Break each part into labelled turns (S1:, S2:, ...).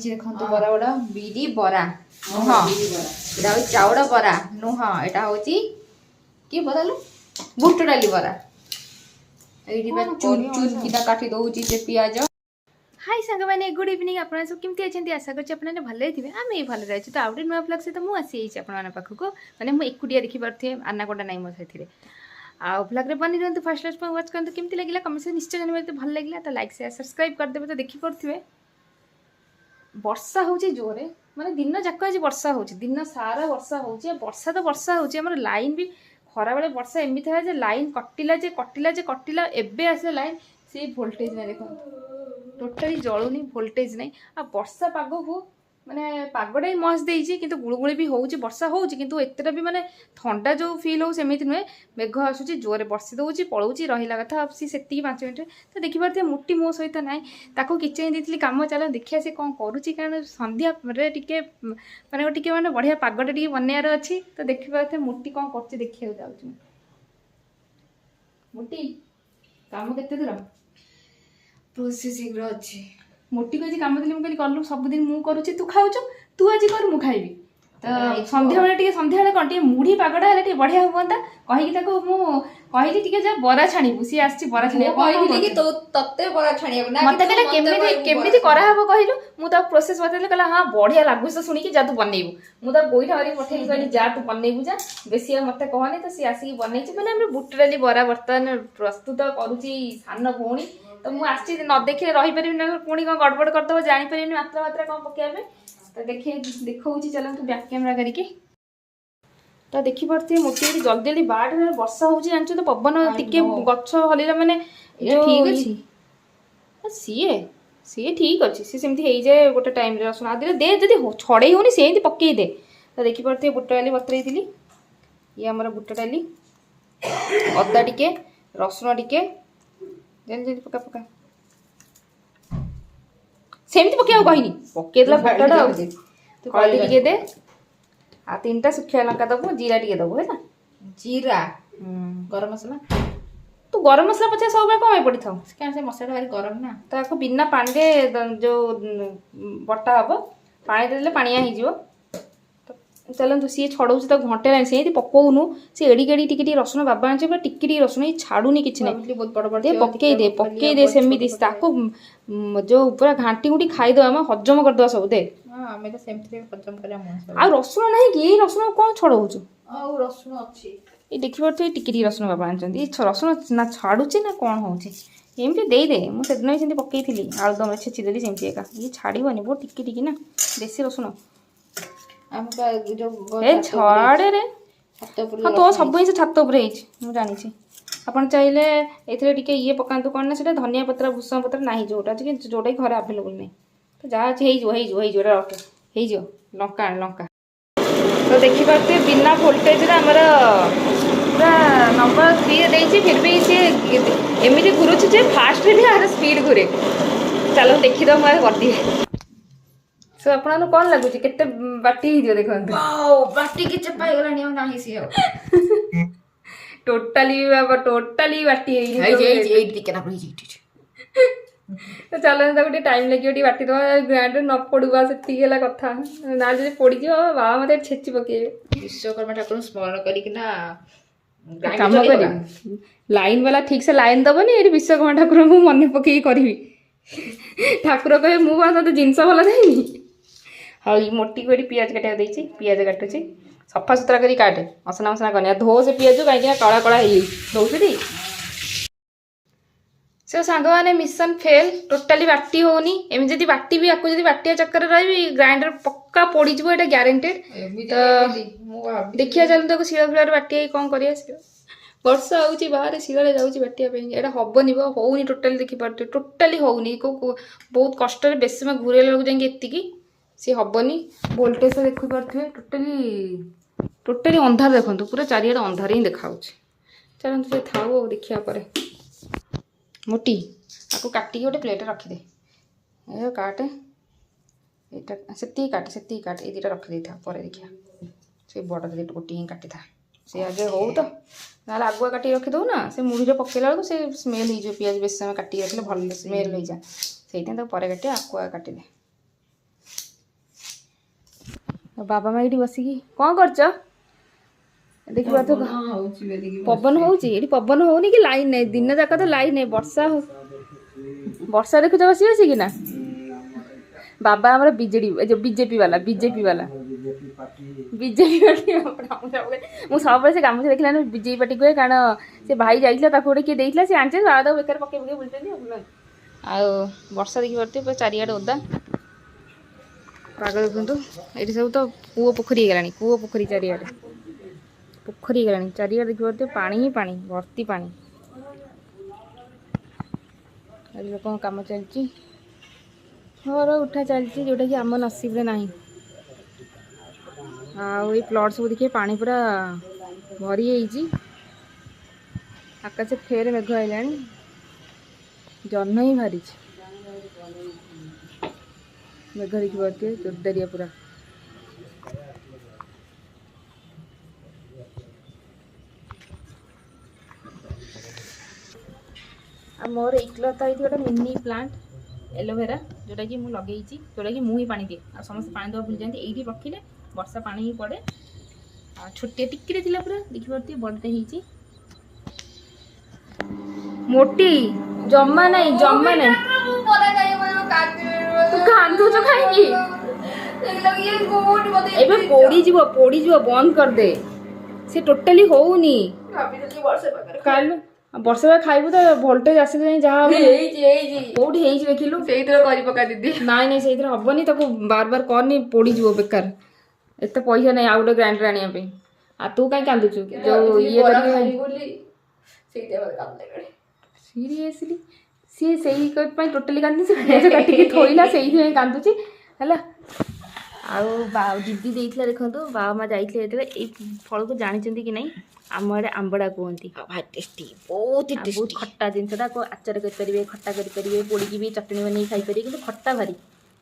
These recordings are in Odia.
S1: बाहरी देखो बरा गुड़ा बिरी बरा नुह एटा हूँ चाउल बरा नुह एटा हूँ कि बरालु बुट डाली बरा ये चुन चुन किना काटी दौची से पियाज। हाय सांग मैंने गुड इवनिंग आप सब केमती अच्छे आशा कर भले थे आम ये भले रही तो आउटे नुआ ब्लग सहित मुझे पाखक मैंने मुझे एकुटिया देखी पारे आनाकोटा नाई मो से आ ब्लॉग रे बनी रहते फर्स्ट लास्ट वाच करते केमती लगे कमेंट से निश्चय जानवर तो भल लगे तो लाइक शेयर सब्सक्राइब करदेवे तो देखी पारे वर्षा हूँ जोरे माने दिन जाक आज वर्षा हो दिन सारा वर्षा हो तो वर्षा हो लाइन भी खरा बेले वर्षा एमती है लाइन कटिला एबे आसे लाइन से वोल्टेज ना देखो टोटाली जलुनी वोल्टेज नहीं आ वर्षा पाग को माने पागटा ही मस्त देती कि गुड़गुड़ी भी हो वर्षा हो एतटा भी माने ठंडा जो फिल हो सेमती नुहे मेघ आसूँ जोरे बर्षी दूसरी पलाऊँ रहा कथा सी से 5 मिनट तो देखिए मोटी मो सहित ना ताको किचन देती कम चल देखिए सी कौन करुच्ची कारण सन्ध्या टे माने बढ़िया पागटा टे बनैयार अच्छी तो देखिए मोटी कौन कर देखा जाऊँ मोटी काम केते दूर प्रोसेस शीघ्र अच्छी मोटी को आज कम देली मुझे कलु सबुदिन मु करुच्ची तू खाऊ तू आज कर मु खाइबी तो संध्या बेले कौन टे मुढ़ी पागटा है बढ़िया हाँ कहीकि कहली टी जा बरा छाणीबू सी आसी बरा छाणी
S2: तत्ते बरा छाणी
S1: मत केमी कराहब कहलु मुझे प्रोसेस बतैली कहला हाँ बढ़िया लगुच तो शुणी जा तू बनइबू मुझे गोईठा हरी पठेली कहली जा तू बनइबू जा बेसी मत कहनी तो सी आसिक बनई बोले बुट डाली बरा बर्तमान प्रस्तुत करुच्ची सान भौणी तो मुझे न देखिए रहीपर ना पुणी कौन गड़बड़ करदे जापरि मात्रा मात्रा कौन पकड़े तो देखिए देखा चलते बैक कैमेरा करके तो देखिपे मोटी जल्दी जल्दी बाट वर्षा हो जान तो पवन टिके गछ हल्ला माने ठीक अच्छी सी ठीक अच्छे सी सेमती जाए गोटे टाइम रसुण आदि दे जदि छड़े होनी से पकई दे तो देखिपे बुट डाली बतरई ये आमर बुट डाली अदा टिके रसुण टिके जल्दी जल्दी पका पका सेमती पकड़ कहनी पकईदेला फटाटा हल्दी टिके दे आ 3टा सुखिया लंका दबू जीरा टिके दबू है ना
S2: जीरा गरम मसला
S1: तू गरम मसला पचा सब कम पड़ी था
S2: क्या से मसला भारी गरम ना
S1: ताको बिना पानी जो बटा हम पानी देले पानिया हो चलतु सी छड़ौ तो घंटे लाइन से पकौनु सी एड़ी गेड़ी टिके रसुण बाबा आने पूरा टिके रसुण ये छाड़ूनी कि पकई दे सेमती जो पूरा घाटी गुटी खाईद आम हजम करदे सब दे आ रसुण ना कि रसुण कौन छड़ौ
S2: रसुण अच्छी
S1: ये देखी पारे टिके रसुण बाबा आनी रसुण ना छाड़ुचे ना कौन होमती देदे मुझे भी पकई आलुदम छेचीदेली सेमती एका ये छाड़बनी बहुत टिके टिके ना देसी रसुण छड़े रे हाँ तो सब जिन छात उपर जानी आपड़ चाहिए ये ये पकातु कौन ना धनिया पत्र भूषण पत्र ना जोटा जोटा घर आभेलेबल नहीं तो जहाँ अच्छे हो लंका लंका तो देखिपे बिना वोल्टेज आमर पूरा नंबर 3 देती फिर भी सी एमती घुरुचे फास्ट भी यार स्पीड घुरे चलो देखीद मुझे करदिए सो आपन कौन लगुच के बाटी देखो
S2: बाटी की चपाई गलानी हम नाही सी
S1: टोटाली बाटी तो चलो गोटे टाइम लगे बाटी दबा ग्राइंडर न पड़ुआ से कथा ना जो पड़ी बाबा मत छेची पकेबे
S2: विश्वकर्मा ठाकुर स्मरण करना
S1: काम कर लाइन वाला ठीक से लाइन दबनी ये विश्वकर्मा ठाकुर को मन पकई करी ठाकुर कहे मुझे जिनस भल देनी हाँ ये मोटी को पियाज काटा देती पियाज काटुची सफा सुतरा कर काटे मसला मसला करनी धो से पियाज कहीं कला कला दौती से सांग मैंने मिशन फेल टोटाली बाटी होनी एम जब बाटी भी आपको बाटिया चक्कर रही ग्राइंडर पक्का पड़ज ये ग्यारंटेड तो देखिए चलते शिला फिल बाटिया कौन कर वर्षा हो बाहर शिला जाऊँगी बाटिया यहाँ हेनी होनी टोटाली देखिपे टोटाली होनी बहुत कष्ट बेस समय घूरेला जाएंगे सी हेनी वोल्टेज तो देखिपे टोटाली अंधार देखो पूरा चारिआडे अंधार ही देखा चलते से थाऊ देखा पर मोटी आपको काटिक गोटे प्लेट रखिदे ये काटे यहाँ से काट ये दुटा रखी था पर देखिए से बड़ गोटे ही काटी था सी आगे हो तो ना आगुआ काटिक रखीदे ना से मुढ़ी पकेला बेलू से स्मेल हो पियाज बेस समय काटिक रखिले भल स्मेल हो जाए से पर काटे आगुआ काटिदे ବାବା ମା ଏଇଠି ବସିକି କ'ଣ କରୁଛ? ଦେଖିବା ତ ପବନ ହଉଛି ଏଠି, ପବନ ହଉନି କି ଲାଇନ୍ ନାହିଁ, ଦିନ ଯାକ ତ ଲାଇନ୍ ନାହିଁ, ବର୍ଷା ଦେଖୁଛ ବସି ବସିକି ନା। ବାବା ଆମର ବିଜେପି ବାଲା ବିଜେପି ପାର୍ଟି। ମୁଁ ସବୁବେଳେ ସେ ଗାମୁଛା ଦେଖିଲା ବିଜେପି ପାର୍ଟି କୁହେ, କାରଣ ସେ ଭାଇ ଯାଇଥିଲା ତାକୁ ଗୋଟେ କିଏ ଦେଇଥିଲା, ସେ ଆଣିছে, ବାବା ତାକୁ ବେକାର ପକେଇ ବୁଲୁଛନ୍ତି। ଆଉ ବର୍ଷା ଦେଖିପାରୁଥିବେ ପୁରା ଚାରିଆଡ଼େ ଓଦା। ପାଗ ଦେଖନ୍ତୁ, ଏଠି ସବୁ ତ କୂଅ ପୋଖରୀ ହେଇଗଲାଣି, କୂଅ ପୋଖରୀ ଚାରିଆଡ଼େ ପୋଖରୀ ହେଇଗଲାଣି, ଚାରିଆଡ଼େ ଦେଖିପାରୁଥିବେ ପାଣି ହିଁ ପାଣି, ଭର୍ତ୍ତି ପାଣି। ଆଜି ଲୋକଙ୍କ କାମ ଚାଲିଛି, ଘର ଉଠା ଚାଲିଛି, ଯେଉଁଟାକି ଆମ ନସିବରେ ନାହିଁ। ଆଉ ଏଇ ପ୍ଲଟ୍ ସବୁ ଦେଖିବେ ପାଣି ପୁରା ଭରି ହେଇଛି। ଆକାଶ ଫେର ମେଘ ଆଇଲାଣି, ଜହ୍ନ ହିଁ ବାହାରିଛି। ମେଘ ଦେଖିପାରୁଥିବେ ଜୋରଦାରିଆ ପୁରା। ଆଉ ମୋର ଇକ୍ଲତା ଏଇଠି ଗୋଟେ ମିନି ପ୍ଲାଣ୍ଟ ଏଲୋଭେରା, ଯେଉଁଟାକି ମୁଁ ଲଗେଇଛି, ଯେଉଁଟାକି ମୁଁ ହିଁ ପାଣି ଦିଏ। ଆଉ ସମସ୍ତେ ପାଣି ଦେବା ଭୁଲି ଯାଆନ୍ତି, ଏଇଠି ରଖିଲେ ବର୍ଷା ପାଣି ହିଁ ପଡ଼େ। ଆଉ ଛୋଟିଆ ଟିକିରେ ଥିଲା ପୁରା, ଦେଖିପାରୁଥିବେ ବଡ଼ଟେ ହେଇଛି। ମୋଟି ଜମା ନାହିଁ, ଜମା ନାହିଁ। ତୁ କାନ୍ଦୁଛୁ କାହିଁକି? ଏବେ ପୋଡ଼ିଯିବ, ବନ୍ଦ କରିଦେ, ସେ ଟୋଟାଲି ହଉନି। କାଲି ବର୍ଷା ବେଳେ ଖାଇବୁ ତ, ଭୋଲ୍ଟେଜ ଆସିଲେ ଯାଇ ଯାହା ହବ। କୋଉଠି ହେଇଛି ଦେଖିଲୁ? ସେଇଥିରେ କରି ପକା ଦିଦି। ନାଇଁ ସେଇଥିରେ ହବନି, ତାକୁ ବାର ବାର କରନି, ପୋଡ଼ିଯିବ ବେକାର। ଏତେ ପଇସା ନାହିଁ ଆଉ ଗୋଟେ ଗ୍ରାଇଣ୍ଡର ଆଣିବା ପାଇଁ। ଆଉ ତୁ କାହିଁ କାନ୍ଦୁଛୁ? ଯୋଉ ଇଏ ସିରିୟସଲି ସିଏ ସେଇ ପାଇଁ ଟୋଟାଲି କାନ୍ଦୁଛି, ପିଆଜ କାଟିକି ଥୋଇଲା ସେଇଥିପାଇଁ କାନ୍ଦୁଛି ହେଲା। ଆଉ ଦିଦି ଦେଇଥିଲା, ଦେଖନ୍ତୁ ବାବା ମା ଯାଇଥିଲେ ଯେତେବେଳେ, ଏଇ ଫଳକୁ ଜାଣିଛନ୍ତି କି ନାହିଁ, ଆମ ଆଡ଼େ ଆମ୍ବଡ଼ା କୁହନ୍ତି। ଟେଷ୍ଟି, ବହୁତ ଖଟା ଜିନିଷଟା, ଆଚାର କରିପାରିବେ, ଖଟା କରିପାରିବେ, ପୋଡ଼ିକି ବି ଚଟଣି ବନେଇକି ଖାଇପାରିବେ, କିନ୍ତୁ ଖଟା ଭାରି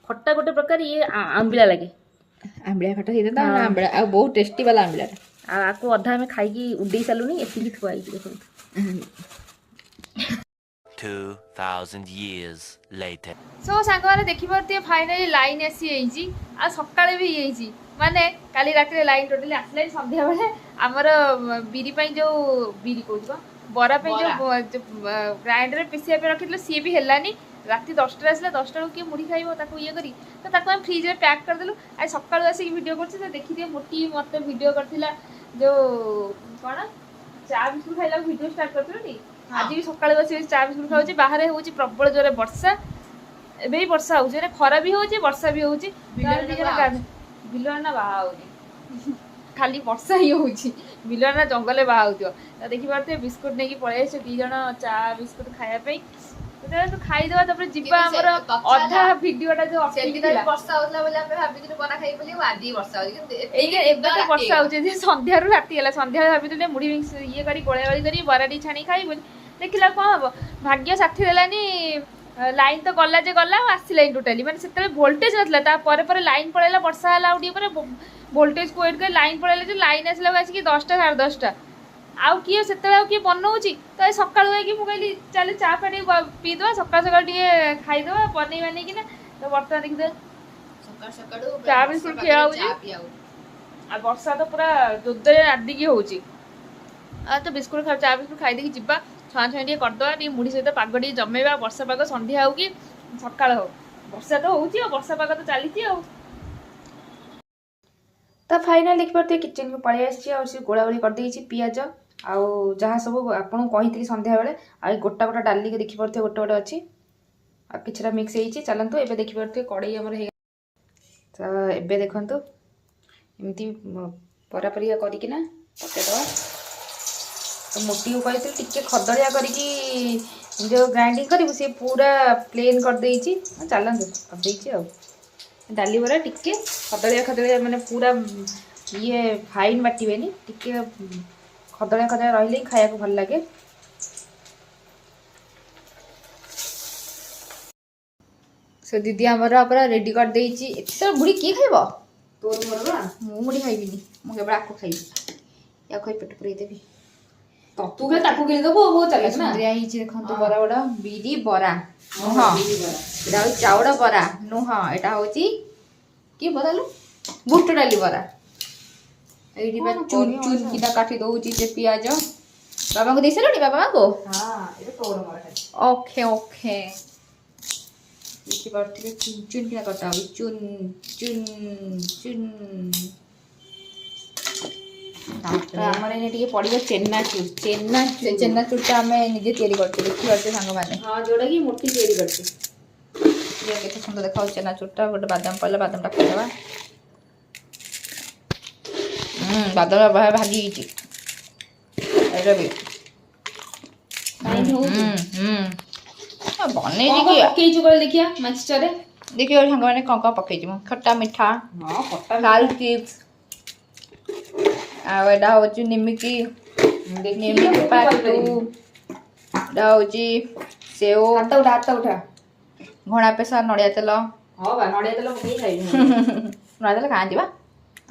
S1: ଖଟା ଗୋଟେ ପ୍ରକାର, ଇଏ ଆମ୍ବିଳା ଲାଗେ।
S2: ଆମ୍ବିଳା ଖଟା ହେଇଥାନ୍ତା, ଆମ୍ବିଳା ଆଉ ବହୁତ ଟେଷ୍ଟି ବାଲା ଆମ୍ବିଳାଟା।
S1: ଆଉ ଆକୁ ଅଧା ଆମେ ଖାଇକି ଉଡେଇ ସାରିଲୁଣି, ଏତିକି ଥୁଆ ହେଇଛି ଦେଖନ୍ତୁ।
S3: 2000 years later.
S1: ସୋ ସାଙ୍ଗମାନେ ଦେଖିପାରୁଥିବେ ଫାଇନାଲି ଲାଇନ୍ ଆସିଯାଇଛି, ଆଉ ସକାଳେ ବି ହେଇଯାଇଛି। ମାନେ କାଲି ରାତିରେ ଲାଇନ୍ ଟୋଟାଲି ଆସିଲାନି। ସନ୍ଧ୍ୟାବେଳେ ଆମର ବିରି ପାଇଁ ଯେଉଁ ବିରି କହୁଛି ବରା ପାଇଁ ଯେଉଁ ଗ୍ରାଇଣ୍ଡରରେ ପିସିବା ପାଇଁ ରଖିଥିଲୁ, ସିଏ ବି ହେଲାନି। ରାତି 10ଟାରେ ଆସିଲା, 10ଟା ବେଳକୁ କିଏ ମୁଢ଼ି ଖାଇବ, ତାକୁ ଇଏ କରି ତ ତାକୁ ଆମେ ଫ୍ରିଜରେ ପ୍ୟାକ୍ କରିଦେଲୁ। ଆଜି ସକାଳୁ ଆସିକି ଭିଡ଼ିଓ କରୁଛି, ତ ଦେଖିଦିଏ ମୋଟି ମୋତେ ଭିଡ଼ିଓ କରିଥିଲା ଯେଉଁ କ'ଣ ଚା ବିସ୍କୁଟ୍ ଖାଇଲାକୁ ଭିଡ଼ିଓ ଷ୍ଟାର୍ଟ କରିଥିଲୁ ଟି। ଆଜି ବି ସକାଳୁ ବସି ଚା ବିସ୍କୁଟ୍ ଖାଉଛି। ବାହାରେ ହେଉଛି ପ୍ରବଳ ଜୋରେ ବର୍ଷା, ଏବେ ବି ବର୍ଷା ହେଉଛି, ମାନେ ଖରା ବି ହେଉଛି, ବର୍ଷା ବି ହେଉଛି। ବିଲୁଆ ନା ବାହା ହଉନି, ଖାଲି ବର୍ଷା ହିଁ ହେଉଛି। ବିଲୁଆ ନା ଜଙ୍ଗଲରେ ବାହା ହେଉଥିବ। ତ ଦେଖିପାରୁଥିବେ ବିସ୍କୁଟ୍ ନେଇକି ପଳେଇ ଆସିଛୁ, 2 ଜଣ ଚା ବିସ୍କୁଟ୍ ଖାଇବା ପାଇଁ। ତୁ ଖାଇଦେବା, ତାପରେ ଯିବା ଆମର ଅଧା ଭିଡ଼ିଓଟା ଯେଉଁ
S2: ବର୍ଷା ହଉଥିଲା ବୋଲି ଆମେ ଭାବିଥିଲୁ ବରା ଖାଇବୁ ବୋଲି, ଆଜି ବର୍ଷା ହଉଛି।
S1: ଏବେ ତ ବର୍ଷା ହେଉଛି, ସନ୍ଧ୍ୟାରୁ ରାତି ହେଲା। ସନ୍ଧ୍ୟାରେ ଭାବିଥିଲେ ମୁଢ଼ି ଇଏ କରି ଗୋଳାଗୋଳି କରି ବରାଟି ଛାଣି ଖାଇବୁ, ଦେଖିଲା କ'ଣ ହବ, ଭାଗ୍ୟ ସାଥି ଦେଲାନି। ଲାଇନ୍ ତ ଗଲା ଯେ ଗଲା, ଆଉ ଆସିଲାନି ଟୋଟାଲି। ମାନେ ସେତେବେଳେ ଭୋଲ୍ଟେଜ୍ ନଥିଲା, ତାପରେ ପରେ ଲାଇନ୍ ପଳେଇଲା, ବର୍ଷା ହେଲା ଆଉ ଟିକେ ପରେ ଭୋଲ୍ଟେଜ୍କୁ ୱେଟ୍ କରି ଲାଇନ୍ ପଳେଇଲା ଯେ ଲାଇନ୍ ଆସିଲା ଆସିକି 10ଟା ସାଢ଼େ 10ଟା। ଆଉ କିଏ ସେତେବେଳେ ଆଉ କିଏ ବନଉଛି? ତ ଏ ସକାଳୁ ହେଇକି ମୁଁ କହିଲି ଚାଲେ ଚା ଫା ଟିକେ ପିଇଦେବା, ସକାଳୁ ସକାଳୁ ଟିକେ ଖାଇଦେବା ବନେଇକିନା। ତ ବର୍ତ୍ତମାନ ଦେଖିଦେବା
S2: ସକାଳୁ
S1: ଚା ବିସ୍କୁଟ୍ ଖିଆ ହେଉଛି, ଆଉ ବର୍ଷା ତ ପୁରା ଜୋରଦାରିଆ ନାଦିକି ହେଉଛି। ଆଉ ତ ବିସ୍କୁଟ୍ ଚା ବିସ୍କୁଟ୍ ଖାଇଦେଇକି ଯିବା, ଛୁଆଁଛୁଇଁ ଟିକେ କରିଦେବା, ଟିକେ ମୁଢ଼ି ସହିତ ପାଗ ଟିକେ ଜମେଇବା। ବର୍ଷା ପାଗ ସନ୍ଧ୍ୟା ହଉ କି ସକାଳ ହଉ, ବର୍ଷା ତ ହେଉଛି ଆଉ, ବର୍ଷା ପାଗ ତ ଚାଲିଛି ଆଉ। ତ ଫାଇନାଲ୍ ଦେଖିପାରୁଥିବେ କିଚେନ୍କୁ ପଳେଇ ଆସିଛି, ଆଉ ସେ ଗୋଳାଗୋଳି କରିଦେଇଛି ପିଆଜ ଆଉ ଯାହା ସବୁ ଆପଣଙ୍କୁ କହିଥିଲି ସନ୍ଧ୍ୟାବେଳେ। ଆଉ ଏ ଗୋଟା ଗୋଟା ଡାଲିକି ଦେଖିପାରୁଥିବେ ଗୋଟେ ଗୋଟେ ଅଛି, ଆଉ କିଛିଟା ମିକ୍ସ ହେଇଛି। ଚାଲନ୍ତୁ ଏବେ ଦେଖିପାରୁଥିବେ କଡ଼େଇ ଆମର ହେଇଗଲା। ତ ଏବେ ଦେଖନ୍ତୁ ଏମିତି ପରାପରିଆ କରିକିନା ପକାଇଦେବା। ତ ମୋଟିକୁ କହିଥିଲି ଟିକେ ଖଦଳିଆ କରିକି ଯେଉଁ ଗ୍ରାଇଣ୍ଡିଙ୍ଗ କରିବୁ, ସିଏ ପୁରା ପ୍ଲେନ୍ କରିଦେଇଛି। ଚାଲନ୍ତୁ କରିଦେଇଛି ଆଉ। ଡାଲି ବରା ଟିକେ ଖଦଳିଆ ମାନେ ପୁରା ଇଏ ଫାଇନ୍ ବାଟିବେନି, ଟିକେ ଖଦଳିଆ ରହିଲେ ହିଁ ଖାଇବାକୁ ଭଲ ଲାଗେ। ସେ ଦିଦି ଆମର ପୁରା ରେଡ଼ି କରିଦେଇଛି। ଏତେ ମୁଢ଼ି କିଏ ଖାଇବ? ତୋର ମୋର ବା, ମୁଁ ମୁଢ଼ି ଖାଇବିନି, ମୁଁ କେବଳ ଆକୁ ଖାଇବି। ୟାକୁ ଖାଇ ପେଟ ପୁରେଇ ଦେବି। ତୁ ଖାଇ ତାକୁ କିଣିଦେବୁ, ବହୁତ ଚାଲିଛି ନା। ହେଇଛି ଦେଖନ୍ତୁ ବରା ଗୁଡ଼ା, ବିରି ବରା ନୁହଁ, ଏଇଟା ହେଉଛି ଚାଉଳ ବରା ନୁହଁ, ଏଇଟା ହେଉଛି କି ବରାଲୁ ବୁଟ ଡାଲି ବରା। ଏଇଠି ବା ଚୁନ ଚୁନ କିନା କାଟି ଦଉଛି ଯେ ପିଆଜ। ବାବାଙ୍କୁ ଦେଇ ସାରିଲଣି ବାବାଙ୍କୁ? Okay okay. ଦେଖିପାରୁଥିବେ ଚୁନ ଚୁନ କିନା କଟା ହଉଛି ଚୁନ ଚୁନ ଚୁନ। ଆମର ଏଇନେ ଟିକେ ପଡିବ ଚେନାଚୁର। ଚେନାଚୁରଟା ଆମେ ନିଜେ ତିଆରି କରୁଛୁ। ଦେଖିପାରୁଛେ ସାଙ୍ଗମାନେ।
S2: ହଁ ଯୋଉଟା କି ମୋଟି ତିଆରି କରିଛି।
S1: କେତେ ସୁନ୍ଦର ଦେଖାଉଛି ଚେନାଚୁରଟା। ଗୋଟେ ବାଦାମ ପଡ଼ିଲା, ବାଦାମଟା ଖାଇଦେବା। ବାଦାମ ଭାଗି ହେଇଛି ଏଇଟା ବି। ବନେଇଛି କି
S2: ପକେଇଛୁ କହିଲେ ଦେଖିଆ ମିକ୍ସଚରରେ।
S1: ଦେଖିବ ସାଙ୍ଗମାନେ କ'ଣ କ'ଣ ପକେଇଛି ମୁଁ। ଖଟା ମିଠା, ଲାଲ ଚିପ୍ସ, ଆଉ ଏଇଟା ହଉଛି ନିମିକି ପାଟୁ, ଏଇଟା ହଉଛି ସେଓ,
S2: ହାତ ଉଠା
S1: ଘଣା ପେସା ନଡ଼ିଆ ତେଲ।
S2: ହଁ ବା ନଡ଼ିଆ ତେଲ ପକେଇ ଖାଇବି।
S1: ନଡ଼ିଆ ତେଲ ଖାଆନ୍ତି ବା,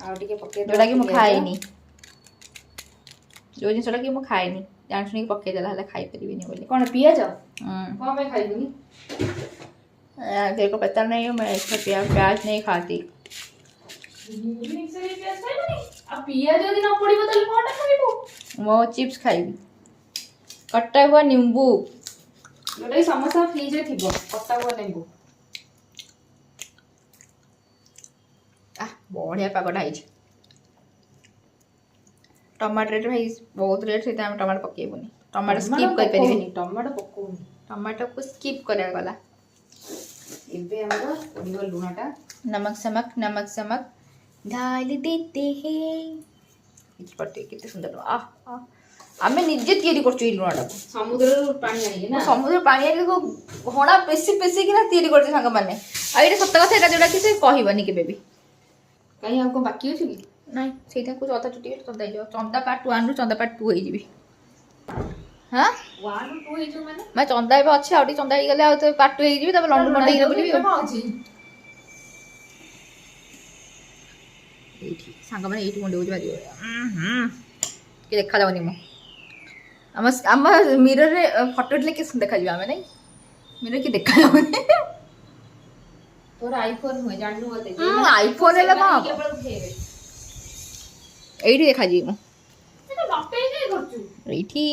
S2: ଆଉ ଟିକେ ପକେଇ
S1: ଯୋଉଟା କି ମୁଁ ଖାଏନି। ଯୋଉ ଜିନିଷଟା କି ମୁଁ ଖାଏନି ଜାଣି ଶୁଣିକି ପକେଇଦେଲା ହେଲେ ଖାଇପାରିବିନି ବୋଲି।
S2: କ'ଣ ପିଆଜ? କ'ଣ ପାଇଁ ଖାଇବୁନି?
S1: तेरे को पता नहीं है मैं इसका प्याज नहीं खाती।
S2: ପିଆଜ ଯଦି ନ ପଡିବ ତାହେଲେ କଣଟା ଖାଇବୁ?
S1: वो चिप्स खाइबी, कटा हुआ नींबू।
S2: ଯୋଉଟା କି ସମସ୍ତଙ୍କ ଫ୍ରିଜରେ ଥିବ କଟା ହୁଆ ଲେମ୍ବୁ।
S1: बढ़िया पागटा है। टमाटो रेट भाई बहुत रेट से हम टमाटो पकेबुनी। टमाटो स्किप कर परिबेनी।
S2: ଟମାଟୋ ପକଉନି।
S1: टमाटो को स्किप करा गला।
S2: ଏବେ ଆମର ପଡିବ ଲୁଣଟା।
S1: नमक समक डाल देते हैं। कितने सुंदर आमे निजे तैयारी करछु ई लुणाटा को।
S2: ସମୁଦ୍ରରୁ ପାଣି ଆଣିକି ନା।
S1: ସମୁଦ୍ର ପାଣି ଆଣିକି ଘଣା ପେଶି କିନା ତିଆରି କରୁଛେ ସାଙ୍ଗମାନେ। ଆଉ ଏଇଟା ସତ କଥା, ଏଇଟା ଯୋଉଟା କି ସେ କହିବନି କେବେ ବି।
S2: କାହିଁ ଆଉ କ'ଣ ବାକି ଅଛି କି?
S1: ନାଇଁ ସେଇଟା କହୁଛି ଅଧା ଚୁଟି ଚନ୍ଦା ହେଇଯିବ। ଚନ୍ଦା ପାର୍ଟ 1 ରୁ ଚନ୍ଦା ପାର୍ଟ 2 ହେଇଯିବି। ହଁ
S2: 1 ରୁ 2 ହେଇଯିବ ମାନେ?
S1: ମାନେ ଚନ୍ଦା ଏବେ ଅଛି, ଆଉ ଟିକେ ଚନ୍ଦା ହେଇଗଲେ ଆଉ ତ ପାର୍ଟ 2 ହେଇଯିବି। ତାପରେ ଲଣ୍ଡନ ହେଇଗଲେ ବୁଲିବି। ଏଇଠି ସାଙ୍ଗମାନେ ଏଇଠି ମୁଣ୍ଡ ହଉଛି ଭାରି କି ଦେଖାଯାଉନି ମୁଁ। ଆମ ମିରରରେ ଫଟୋ ଉଠିଲେ କି ଦେଖାଯିବ ଆମେ ନାଇଁ? ମିରର କି ଦେଖାଯାଉନି।
S2: ତୋର ଆଇଫୋନ ହୁଏ ଜାଣିନୁ ବୋଧେ।
S1: ଆଇଫୋନ ହେଲେ କ'ଣ ହବ? ଏଇଠି ଦେଖାଯିବି ମୁଁ। ଏଇଠି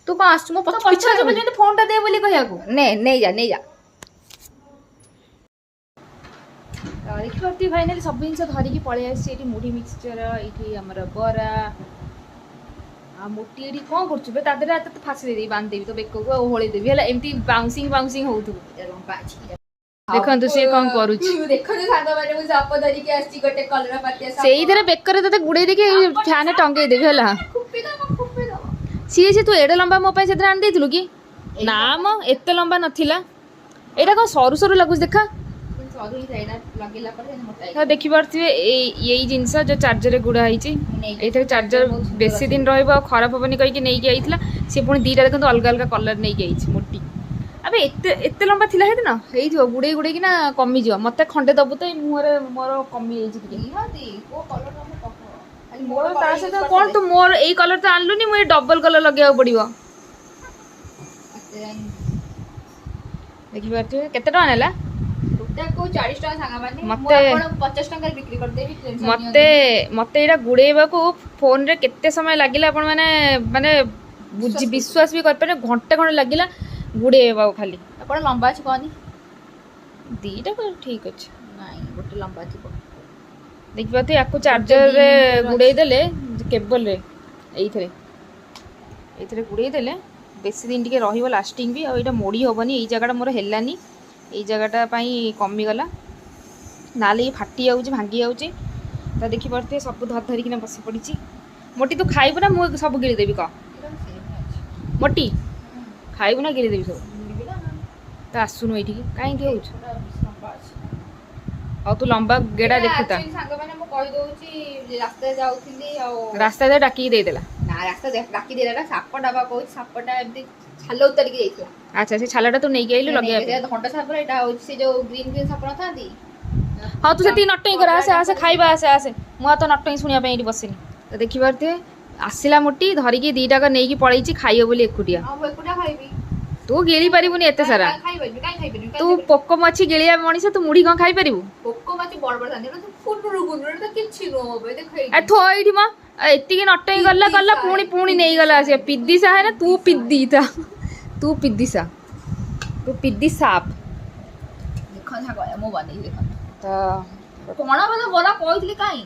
S1: ତୁ କ'ଣ ଆସୁଛୁ? ମୋ
S2: ପଛରେ ଫୋନଟା ଦେ ବୋଲି କହିବାକୁ।
S1: ନେଇଯା
S2: ଦେଖିପାରୁଥିବି ଫାଇନାଲି ସବୁ ଜିନିଷ ଧରିକି ପଳେଇ ଆସିଛି। ଏଇଠି ମୁଢ଼ି ମିକ୍ସଚର, ଏଇଠି ଆମର ବରା। ଆଉ ମୋଟି ଏଇଠି କ'ଣ କରୁଛୁ ବେ? ତା ଦେହରେ ହାତ ଫାସି ଦେଇଦେବି, ବାନ୍ଧିଦେବି ତ ବେକକୁ ଆଉ ଓହଳେଇ ଦେବି ହେଲା। ଏମିତି ବାଉନ୍ସିଂ ହଉଥିବ। ଦେଖନ୍ତୁ ସିଏ କ'ଣ କରୁଛି।
S1: ଦେଖନ୍ତୁ ସାଙ୍ଗମାନେ ମୁଁ ସାପ ଧରିକି ଆସିଛି ଗୋଟେ କଲରା ପାତିଆ ସାପ।
S2: ସେଇଥିରେ ବେକରେ ତତେ ଗୁଡେଇ ଦେଇକି ଫ୍ୟାନରେ ଟଙ୍ଗେଇ ଦେବି ହେଲା। ସିଏ ତୁ ଏଡେ ଲମ୍ବା ମୋ ପାଇଁ ସେଥିରେ ଆଣି ଦେଇଥିଲୁ କି? ନା ମ ଏତେ ଲମ୍ବା ନଥିଲା। ଏଇଟା କ'ଣ ସରୁ ସରୁ ଲାଗୁଛି ଦେଖା। ଦେଖିପାରୁଥିବେ ଏଇ ଜିନିଷ ଯୋଉ ଚାର୍ଜରରେ ଗୁଡା ହେଇଛି। ଏଇଥିରେ ଚାର୍ଜର ବେଶୀ ଦିନ ରହିବ ଆଉ ଖରାପ ହବନି କହିକି ନେଇକି ଆଇଥିଲା। ସେ ପୁଣି ଦିଟା ଦେଖନ୍ତୁ ଅଲଗା ଅଲଗା କଲର ନେଇକି ଆଇଛି ମୋଟି। ଆବେ ଏତେ ଲମ୍ବା ଥିଲା ହେଇଥିବ ହେଇଥିବ ଗୁଡେଇକିନା କମିଯିବ। ମତେ ଖଣ୍ଡେ ଦବୁ ତ ଏଇ ମୁହଁରେ ମୋର କମି ଯାଇଛି ଟିକେ। ମୋର ତା ସହିତ କ'ଣ ତୁ ମୋର ଏଇ କଲର ତ ଆଣିଲୁନି, ମୁଁ ଏଇ ଡବଲ କଲର ଲଗେଇବାକୁ ପଡିବ। ଦେଖିପାରୁଥିବେ କେତେ ଟଙ୍କା ନେଲା? ମତେ ଏଇଟା ଗୁଡେଇବାକୁ ଫୋନରେ କେତେ ସମୟ ଲାଗିଲା ଆପଣ ମାନେ ବିଶ୍ୱାସ ବି କରିପାରିବେ। ଘଣ୍ଟେ ଖଣ୍ଡେ ଲାଗିଲା ଗୁଡେଇବାକୁ ଖାଲି।
S1: ଆପଣ ଲମ୍ବା ଅଛି କହନି?
S2: ଦିଟା ଠିକ ଅଛି।
S1: ନାଇଁ ଗୋଟେ ଲମ୍ବା ଥିବ।
S2: ଦେଖିପାରୁଥିବେ ୟାକୁ ଚାର୍ଜରରେ ଗୁଡେଇ ଦେଲେ, କେବଲରେ ଏଇଥିରେ ଗୁଡେଇ ଦେଲେ ବେଶୀ ଦିନ ଟିକେ ରହିବ, ଲାଷ୍ଟିଂ ବି। ଆଉ ଏଇଟା ମୋଡ଼ି ହେବନି। ଏଇ ଜାଗାଟା ମୋର ହେଲାନି, ଏଇ ଜାଗାଟା ପାଇଁ କମିଗଲା। ନହେଲେ ଇଏ ଫାଟି ଯାଉଛି, ଭାଙ୍ଗି ଯାଉଛି। ତ ଦେଖିପାରୁଥିବେ ସବୁ ଧରିକିନା ବସି ପଡ଼ିଛି। ମୋଟି ତୁ ଖାଇବୁ ନା ମୁଁ ସବୁ ଗିଳିଦେବି? କହ ମୋଟି, ଖାଇବୁ ନା ଗିଳିଦେବି ସବୁ? ତ ଆସୁନୁ ଏଇଠିକି, କାହିଁକି ହଉଛୁ? ଆଉ ତୁ ଲମ୍ବା ଗେଡ଼ା ଦେଖୁତା।
S1: ସାଙ୍ଗମାନେ ମୁଁ କହିଦଉଛି, ରାସ୍ତାରେ ଯାଉଥିଲି ଆଉ
S2: ରାସ୍ତାରେ ଡାକିକି ଦେଇଦେଲା।
S1: ନା ରାସ୍ତା ଡାକି ଦେଇଦେଲା। ସାପଟା ବା କହୁଛି, ସାପଟା ଏମିତି ଛାଲ ଉତାରିକି ଯାଇଥିଲା।
S2: ଆଚ୍ଛା, ସେ ଛାଲଟା ତୁ ନେଇକି ଆଇଲୁ ଲଗେଇବା ପାଇଁ।
S1: ଘଣ୍ଟା ସାପର ଏଇଟା ହଉଛି ସେ ଯୋଉ ଗ୍ରୀନ୍ ସାପ ନଥାନ୍ତି।
S2: ହଁ ତୁ ସେତିକି ନଟଇଁ କର। ଆସେ ଖାଇବା, ଆସେ। ମୁଁ ଆଉ ତ ନଟଇଁ ଶୁଣିବା ପାଇଁ ଏଇଠି ବସିନି। ତ ଦେଖିପାରୁଥିବେ ଆସିଲା ମୋଟି ଧରିକି ଦିଟାକ ନେଇକି ପଳେଇଛି ଖାଇବ ବୋଲି ଏକୁଟିଆ।
S1: ମୁଁ ଏକୁଟିଆ ଖାଇବି।
S2: ତୁ ଗିଳି ପାରିବୁନି ଏତେ ସାରା
S1: ଖାଇପାରିବି କାଇଁ ଖାଇପାରିବି
S2: ତୁ ପୋକ ମାଛି ଗିଳିଆ ମଣିଷ ତୁ ମୁଢି କଣ ଖାଇପାରିବୁ
S1: ପୋକ ମାଛି ବଡ ବଡ ଥାନ୍ତି ନା କୁଟୁରୁ କୁଟୁରୁ ତ କିଛି ନୁହଁ ମୋ ପାଇଁ ଦେଖ
S2: ଆ ଥୋ ଏଇଠି ମ ଏତିକି ନଟେଇ ଗଲା ଗଲା ପୁଣି ନେଇଗଲା ସେ ପିଦିସା ହେ ନା ତୁ ପିଦିତା ତୁ ପିଦିସା ତୁ ପିଦି ସାପ
S1: ଦେଖ ଯାହା କହିବା ମୁଁ ବନେଇବି ଦେଖ
S2: ତ
S1: କଣା ବାଲା ବରା କହିଥିଲି କାଇଁ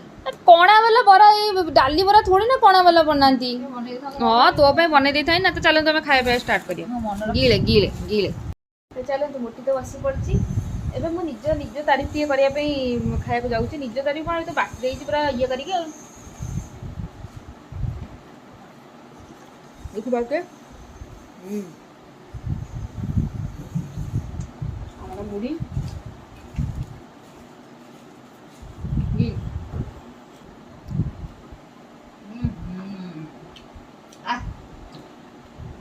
S2: କଣା ବାଲା ବରା ଏଇ ଡାଲି ବରା ଥୋଡ଼ି ନା କଣା ବାଲା ବନାନ୍ତି
S1: ବନେଇଥାନ୍ତି
S2: ହଁ ତୋ ପାଇଁ ବନେଇ ଦେଇଥାଏ ନା ତ ଚାଲନ୍ତୁ ଆମେ ଖାଇବା ପିଇବା ଷ୍ଟାର୍ଟ କରିବା
S1: ମୋ ମନରେ
S2: ଗିଳେ ଗିଳେ ଗିଳେ ତ ଚାଲନ୍ତୁ ମୋଟି ତ ବସି ପଡ଼ିଛି ଏବେ ମୁଁ ନିଜ ତାରିଫ ଟିକେ କରିବା ପାଇଁ ଖାଇବାକୁ ଯାଉଛି ନିଜ ତାରିଫ କ'ଣ ତ ବାଟି ଦେଇଛି ପୁରା ଇଏ କରିକି ଆଉ ଦେଖିପାରୁଛେ ଆମର ମୁଢ଼ି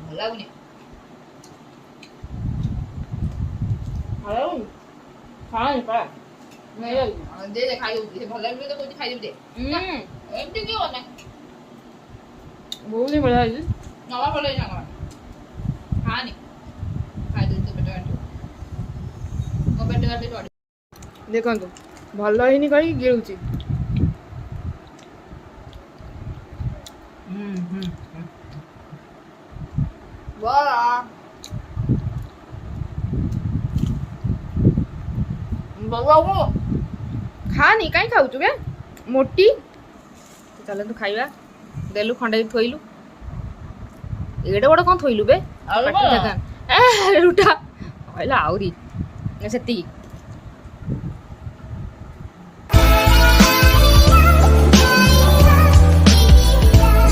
S1: ଭଲ ଲାଗୁନି ଦେ ଖାଇଦେବି ସେ ଭଲ ଲାଗୁନି ତ କହୁଛି ଖାଇଦେବି ଦେ ଏମିତି କିଏ ବନାଏ
S2: ବହୁତ ହିଁ ବଢ଼ିଆ ହେଇଛି
S1: ନବା ଭଲ ହେଇଛି ନା ଖାନି ଖାଇଦେବି ତୋ ପେଟ କାଟିବ ମୋ ପେଟ କାଟି ଚଢ଼ି
S2: ଦେଖନ୍ତୁ ଭଲ ହେଇନି କହିକି ଗିଳୁଛି
S1: ବରା ଭଲ
S2: ଖାନି କାଇଁ ଖାଉଛୁ କେ ମୋଟି ଚାଲନ୍ତୁ ଖାଇବା ଦେଲୁ ଖଣ୍ଡେ ଥୋଇଲୁ ଏଡ଼େ ବଡ଼ କ'ଣ ଥୋଇଲୁ ବେ
S1: ଆଉ
S2: ରୁଟା କହିଲା ଆହୁରି ସେତିକି